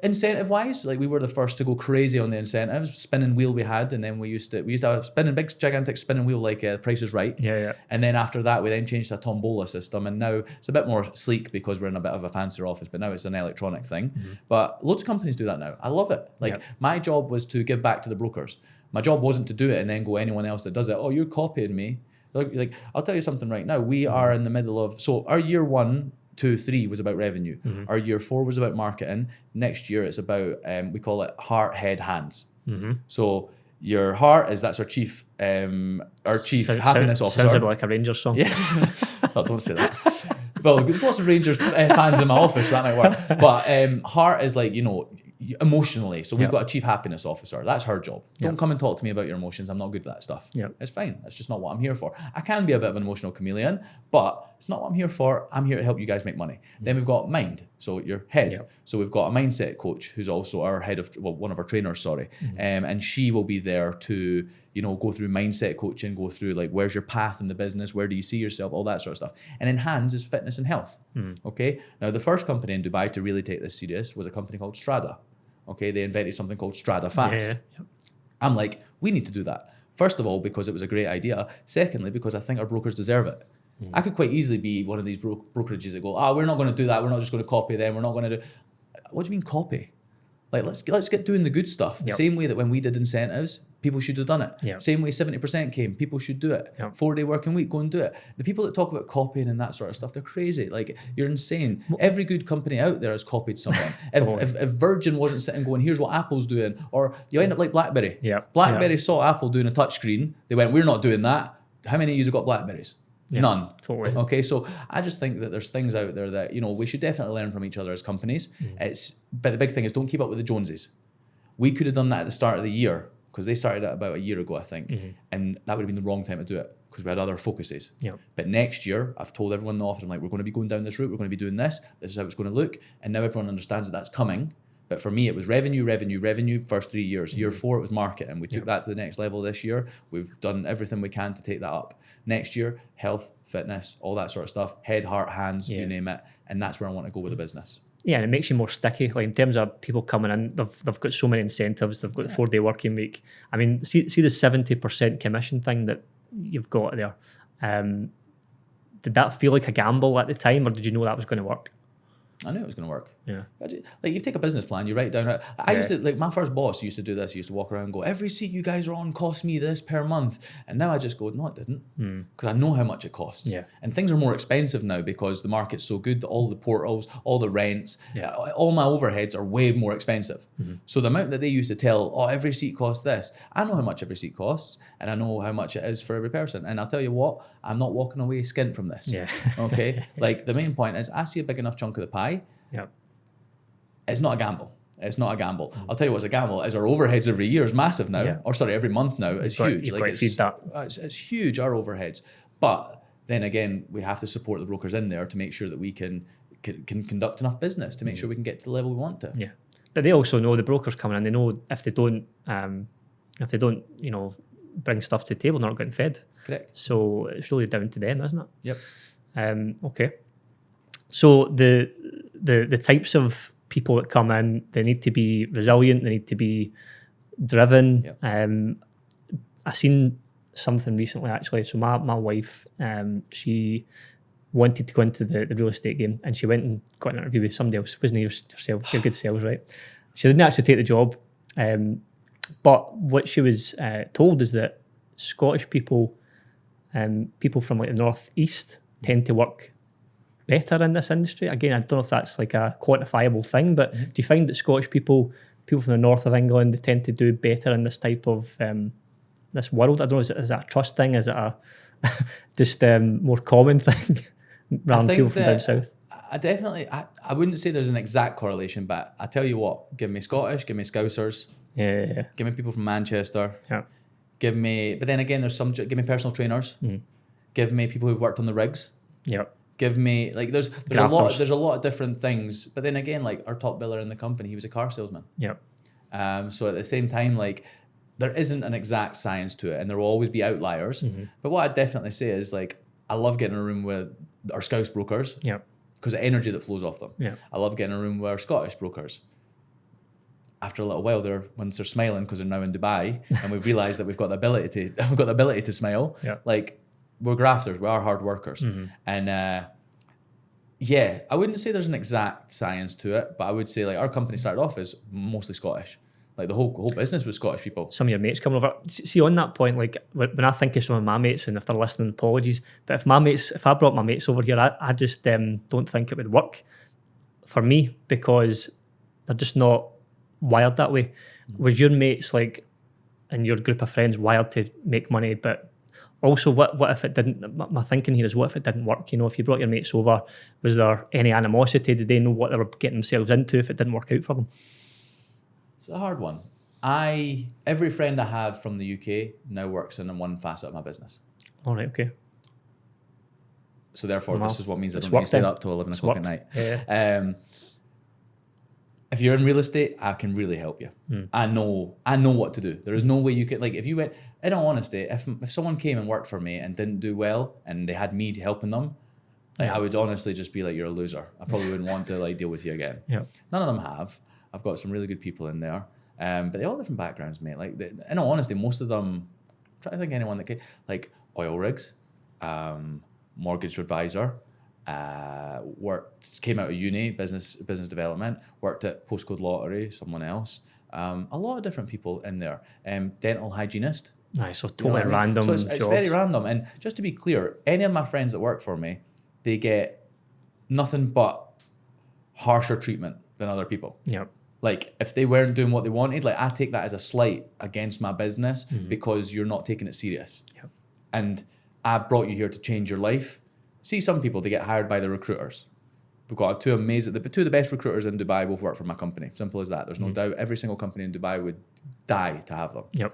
incentive wise, like, we were the first to go crazy on the incentives. Spinning wheel we had, and then we used to have a big gigantic spinning wheel, like Price is Right. Yeah. And then after that, we then changed to a tombola system, and now it's a bit more sleek because we're in a bit of a fancier office. But now it's an electronic thing. But loads of companies do that now. I love it. Like, my job was to give back to the brokers. My job wasn't to do it and then go anyone else that does it. "Oh, you're copying me." Like, I'll tell you something right now. We are in the middle of, so our year 1, 2, 3 was about revenue. Our year 4 was about marketing. Next year it's about, we call it heart, head, hands. So your heart that's our chief happiness officer. Sounds a bit like a Rangers song. Yeah. No, don't say that. Well, there's lots of Rangers fans in my office, so that might work. But heart is like, you know, emotionally. So we've got a chief happiness officer. That's her job. Don't come and talk to me about your emotions. I'm not good at that stuff. It's fine. That's just not what I'm here for. I can be a bit of an emotional chameleon, but it's not what I'm here for. I'm here to help you guys make money. Then we've got mind. So your head. So we've got a mindset coach who's also our head of, one of our trainers, sorry. And she will be there to, you know, go through mindset coaching, go through like, where's your path in the business? Where do you see yourself? All that sort of stuff. And in hands is fitness and health. Okay. Now, the first company in Dubai to really take this serious was a company called Strada. Okay, they invented something called Strada Fast. I'm like, we need to do that. First of all, because it was a great idea. Secondly, because I think our brokers deserve it. I could quite easily be one of these brokerages that go, we're not going to do that. We're not just going to copy them. We're not going to do. What do you mean copy? Like, let's get doing the good stuff. The same way that when we did incentives, people should have done it. Same way 70% came, people should do it. 4-day working week, go and do it. The people that talk about copying and that sort of stuff, they're crazy. Like, you're insane. Every good company out there has copied someone. if Virgin wasn't sitting going, here's what Apple's doing, or you end up like BlackBerry. BlackBerry saw Apple doing a touchscreen. They went, we're not doing that. How many of you have got Blackberries? None. Totally. Okay, so I just think that there's things out there that, you know, we should definitely learn from each other as companies. But the big thing is, don't keep up with the Joneses. We could have done that at the start of the year, because they started it about a year ago, I think. And that would have been the wrong time to do it, because we had other focuses. But next year, I've told everyone in the office, I'm like, we're going to be going down this route, we're going to be doing this is how it's going to look. And now everyone understands that that's coming. But for me, it was revenue, first 3 years. Year 4, it was marketing. We took that to the next level this year. We've done everything we can to take that up. Next year, health, fitness, all that sort of stuff. Head, heart, hands, you name it. And that's where I want to go with the business. Yeah, and it makes you more sticky. Like, in terms of people coming in, they've got so many incentives. They've got the 4-day working week. I mean, see the 70% commission thing that you've got there. Did that feel like a gamble at the time, or did you know that was going to work? I knew it was going to work. Yeah. Like, you take a business plan, you write it down. I used to, like, my first boss used to do this. He used to walk around and go, every seat you guys are on cost me this per month. And now I just go, no, it didn't. Because I know how much it costs. Yeah. And things are more expensive now because the market's so good that all the portals, all the rents, all my overheads are way more expensive. So the amount that they used to tell, oh, every seat costs this, I know how much every seat costs, and I know how much it is for every person. And I'll tell you what, I'm not walking away skint from this. Yeah. Okay? Like, the main point is, I see a big enough chunk of the pie. Yeah. It's not a gamble. It's not a gamble. I'll tell you what's a gamble is our overheads every year is massive now. Yeah. Or sorry, every month now is huge. You've Like, got to feed that. It's huge, our overheads. But then again, we have to support the brokers in there to make sure that we can conduct enough business to make sure we can get to the level we want to. Yeah. But they also know, the brokers coming in, they know if they don't, bring stuff to the table, they're not getting fed. Correct. So it's really down to them, isn't it? Yep. Okay. So the types of people that come in, they need to be resilient, they need to be driven. Yep. I seen something recently, actually. So my wife, she wanted to go into the real estate game, and she went and got an interview with somebody else. Wasn't yourself? You're good sales, right? She didn't actually take the job. But what she was told is that Scottish people, people from like the northeast, tend to work better in this industry. Again, I don't know if that's like a quantifiable thing, but do you find that Scottish people from the north of England, they tend to do better in this type of this world? I don't know, is that a trust thing? Is it a just more common thing rather than people from down south? I wouldn't say there's an exact correlation, but I tell you what, give me Scottish, give me Scousers, give me people from Manchester, give me, but then again, give me personal trainers, give me people who've worked on the rigs, give me, like, there's a lot of different things, but then again, like, our top biller in the company, he was a car salesman. So at the same time, like, there isn't an exact science to it, and there will always be outliers. But what I'd definitely say is, like, I love getting in a room with our Scouse brokers. Because the energy that flows off them. I love getting in a room with our Scottish brokers. After a little while, once they're smiling because they're now in Dubai, and we've realised that we've got the ability to smile. Like, we're grafters, we are hard workers, and I wouldn't say there's an exact science to it, but I would say, like, our company started off as mostly Scottish. Like, the whole business was Scottish people. Some of your mates coming over. See, on that point, like, when I think of some of my mates, and if they're listening, apologies, but if I brought my mates over here, I just don't think it would work for me, because they're just not wired that way. Was your mates, like, and your group of friends, wired to make money? But also, what if it didn't? My thinking here is, what if it didn't work? You know, if you brought your mates over, was there any animosity? Did they know what they were getting themselves into if it didn't work out for them? It's a hard one. Every friend I have from the UK now works in one facet of my business. All right, okay. So therefore, this is what means I don't need to stay up till 11 o'clock at night. If you're in real estate, I can really help you. I know what to do. There is no way you could, like, if you went, in all honesty, if someone came and worked for me and didn't do well, and they had me helping them, like, I would honestly just be like, you're a loser. I probably wouldn't want to, like, deal with you again. None of them have. I've got some really good people in there, but they all different backgrounds, mate. Like, in all honesty, most of them, try to think of anyone that could, like, oil rigs, mortgage advisor, came out of uni, business development, worked at Postcode Lottery, someone else, a lot of different people in there, dental hygienist. Nice, so totally random. So it's very random. And just to be clear, any of my friends that work for me, they get nothing but harsher treatment than other people. Like, if they weren't doing what they wanted, like, I take that as a slight against my business because you're not taking it serious. And I've brought you here to change your life. See, some people, they get hired by the recruiters. We've got two of the best recruiters in Dubai both work for my company. Simple as that. There's no doubt. Every single company in Dubai would die to have them.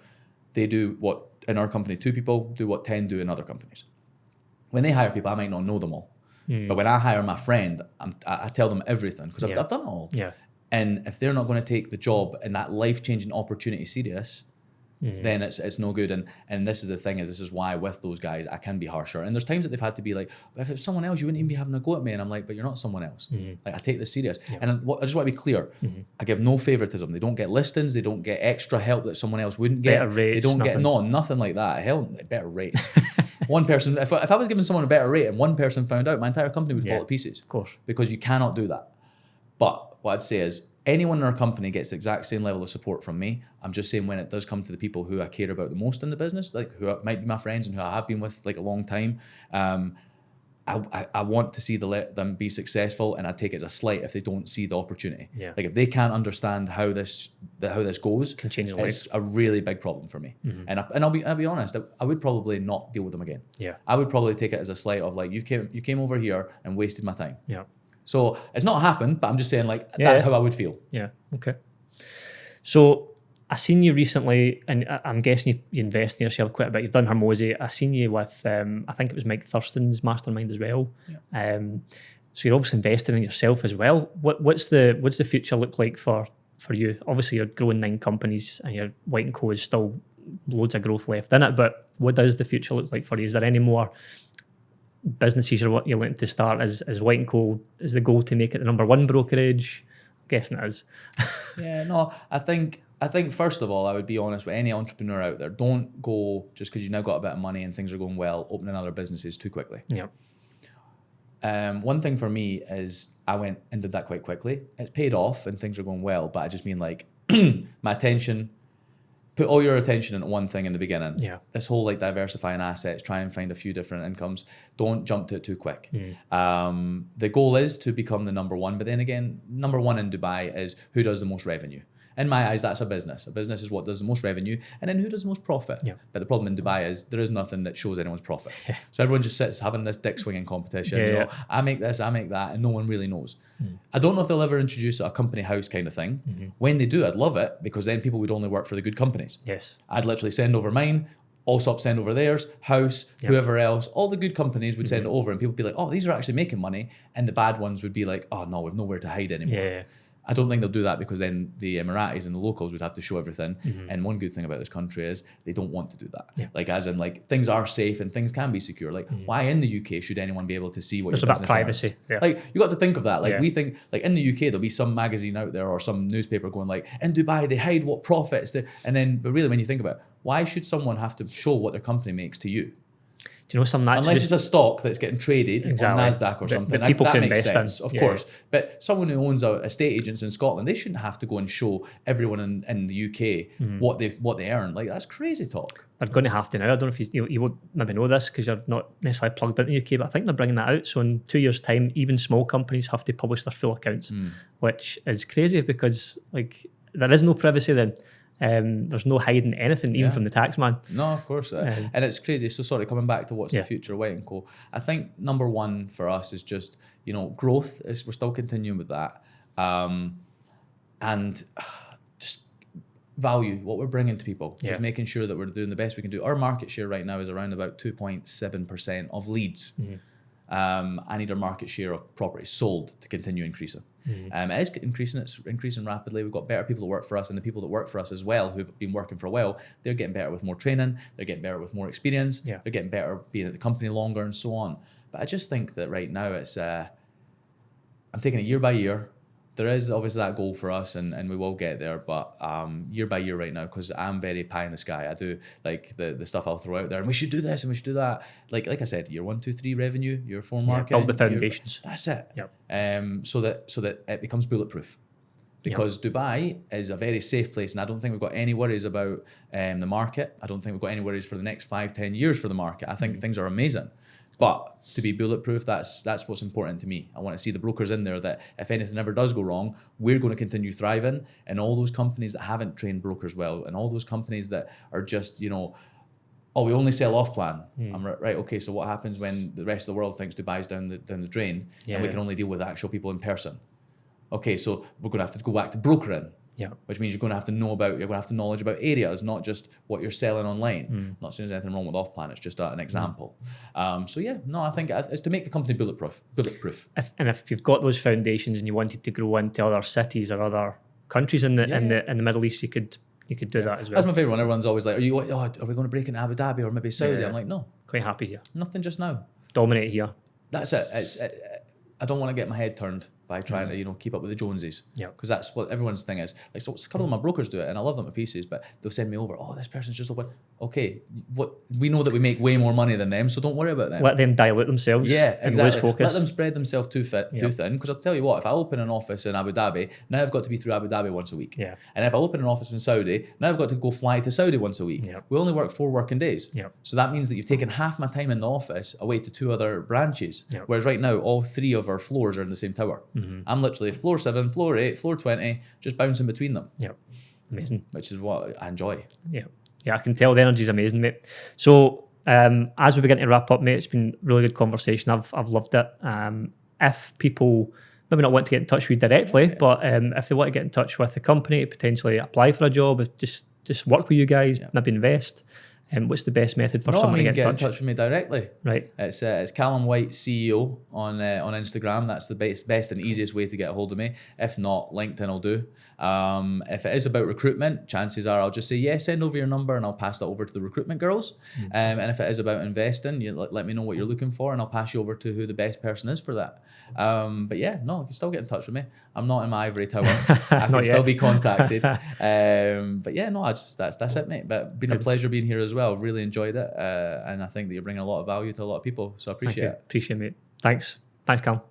They do what, in our company, 2 people do what 10 do in other companies. When they hire people, I might not know them all. But when I hire my friend, I tell them everything because I've done it all. And if they're not going to take the job and that life-changing opportunity serious, then it's no good. And this is the thing, this is why with those guys, I can be harsher. And there's times that they've had to be like, but if it's someone else, you wouldn't even be having a go at me. And I'm like, but you're not someone else. Like, I take this serious. And I just want to be clear. I give no favoritism. They don't get listings. They don't get extra help that someone else wouldn't get. Better rates, they don't get, nothing like that. Hell, better rates. One person, if I was giving someone a better rate and one person found out, my entire company would fall to pieces. Of course. Because you cannot do that. But what I'd say is anyone in our company gets the exact same level of support from me. I'm just saying when it does come to the people who I care about the most in the business, like who might be my friends and who I have been with like a long time, I want to see them be successful, and I take it as a slight if they don't see the opportunity. Yeah. Like if they can't understand how this goes, Can change their it's a really big problem for me. And I'll be honest, I would probably not deal with them again. Yeah. I would probably take it as a slight of like you came over here and wasted my time. Yeah. So it's not happened, but I'm just saying like that's how I would feel. Yeah. Okay. So I seen you recently, and I'm guessing you invest in yourself quite a bit. You've done Hermosi. I seen you with, I think it was Mike Thurston's mastermind as well. Yeah. So you're obviously investing in yourself as well. What's the future look like for you? Obviously, you're growing 9 companies, and your White & Co is still loads of growth left in it. But what does the future look like for you? Is there any more businesses or what you're looking to start as White & Co? Is the goal to make it the #1 brokerage? I'm guessing it is. Yeah, no, I think first of all, I would be honest with any entrepreneur out there. Don't go just because you've now got a bit of money and things are going well, opening other businesses too quickly. Yeah. One thing for me is I went and did that quite quickly. It's paid off and things are going well, but I just mean like my attention, put all your attention into one thing in the beginning. Yeah. This whole like diversifying assets, try and find a few different incomes. Don't jump to it too quick. The goal is to become the #1, but then again, #1 in Dubai is who does the most revenue. In my eyes, that's a business. A business is what does the most revenue, and then who does the most profit. Yeah. But the problem in Dubai is there is nothing that shows anyone's profit. Yeah. So everyone just sits having this dick swinging competition. You know, I make this, I make that, and no one really knows. I don't know if they'll ever introduce a company house kind of thing. When they do, I'd love it, because then people would only work for the good companies. Yes. I'd literally send over mine, Allsop send over theirs, House, whoever else, all the good companies would send it over, and people would be like, oh, these are actually making money, and the bad ones would be like, oh no, we've nowhere to hide anymore. Yeah. I don't think they'll do that, because then the Emiratis and the locals would have to show everything. And one good thing about this country is they don't want to do that. Yeah. Like as in like things are safe and things can be secure. Like why in the UK should anyone be able to see what there's your business about privacy. Yeah. Like you got to think of that. Like we think like in the UK there'll be some magazine out there or some newspaper going like in Dubai they hide what profits they, and then but really when you think about it, why should someone have to show what their company makes to you? Do you know some that unless it's a stock that's getting traded on NASDAQ or something, people that can makes invest sense, in. Of course. But someone who owns estate agents in Scotland, they shouldn't have to go and show everyone in the UK what they earn. Like that's crazy talk. They're going to have to now. I don't know if you won't maybe know this because you're not necessarily plugged into the UK, but I think they're bringing that out. So in 2 years' time, even small companies have to publish their full accounts, which is crazy because like there is no privacy then. There's no hiding anything, even from the tax man. No, of course. And it's crazy. So sorry, coming back to what's the future of White & Co. I think #1 for us is just, growth. We're still continuing with that. And just value, what we're bringing to people. Just making sure that we're doing the best we can do. Our market share right now is around about 2.7% of leads. I need our market share of properties sold to continue increasing. It is increasing. It's increasing rapidly. We've got better people that work for us, and the people that work for us as well, who've been working for a while, they're getting better with more training. They're getting better with more experience. They're getting better being at the company longer and so on. But I just think that right now it's, I'm taking it year by year. There is obviously that goal for us, and we will get there, but year by year right now, because I'm very pie in the sky. I do like the stuff I'll throw out there, and we should do this and we should do that. Like I said, year 1, 2, 3 revenue, year 4 market, build the foundations. That's it. So that it becomes bulletproof. Because Dubai is a very safe place, and I don't think we've got any worries about the market. I don't think we've got any worries for the next 5-10 years for the market. I think things are amazing. But to be bulletproof, that's what's important to me. I want to see the brokers in there that if anything ever does go wrong, we're going to continue thriving. And all those companies that haven't trained brokers well, and all those companies that are just, we only sell off plan. I'm right. Okay, so what happens when the rest of the world thinks Dubai's down the drain, and we can only deal with actual people in person? Okay, so we're going to have to go back to brokering. Which means you're going to have to knowledge about areas, not just what you're selling online. Not saying there's anything wrong with off-plan, it's just an example. I think it's to make the company bulletproof. If you've got those foundations and you wanted to grow into other cities or other countries in the Middle East, you could do that as well. That's my favourite one. Everyone's always like, are we going to break into Abu Dhabi or maybe Saudi? I'm like, no. Quite happy here. Nothing just now. Dominate here. That's it. I don't want to get my head turned. by trying to keep up with the Joneses. Yeah. Because that's what everyone's thing is. Like, so a couple of my brokers do it, and I love them to pieces, but they'll send me over, oh, this person's just open. Okay, we know that we make way more money than them, so don't worry about them. Let them dilute themselves. Yeah, and exactly. lose focus. Let them spread themselves too thin. Because I'll tell you what, if I open an office in Abu Dhabi, now I've got to be through Abu Dhabi once a week. Yeah. And if I open an office in Saudi, now I've got to go fly to Saudi once a week. Yeah. We only work 4 working days. Yeah. So that means that you've taken half my time in the office away to 2 other branches. Yeah. Whereas right now, all 3 of our floors are in the same tower. I'm literally floor 7, floor 8, floor 20, just bouncing between them. Yeah. Amazing. Which is what I enjoy. Yeah. Yeah, I can tell the energy's amazing, mate. So as we begin to wrap up, mate, it's been a really good conversation. I've loved it. If people maybe not want to get in touch with you directly, but if they want to get in touch with the company, potentially apply for a job, just work with you guys, maybe invest, what's the best method for someone to get in touch with me directly. Right. It's Calum White CEO on Instagram. That's the best and easiest way to get a hold of me. If not, LinkedIn will do. If it is about recruitment, chances are I'll just say, yeah, send over your number and I'll pass that over to the recruitment girls. And if it is about investing, you let me know what you're looking for and I'll pass you over to who the best person is for that. But yeah, no, you can still get in touch with me. I'm not in my ivory tower. I can still be contacted. But yeah, no, that's it, mate. But been a pleasure being here as well. I've really enjoyed it. And I think that you're bringing a lot of value to a lot of people. So I appreciate it. Appreciate it, mate. Thanks, Calum.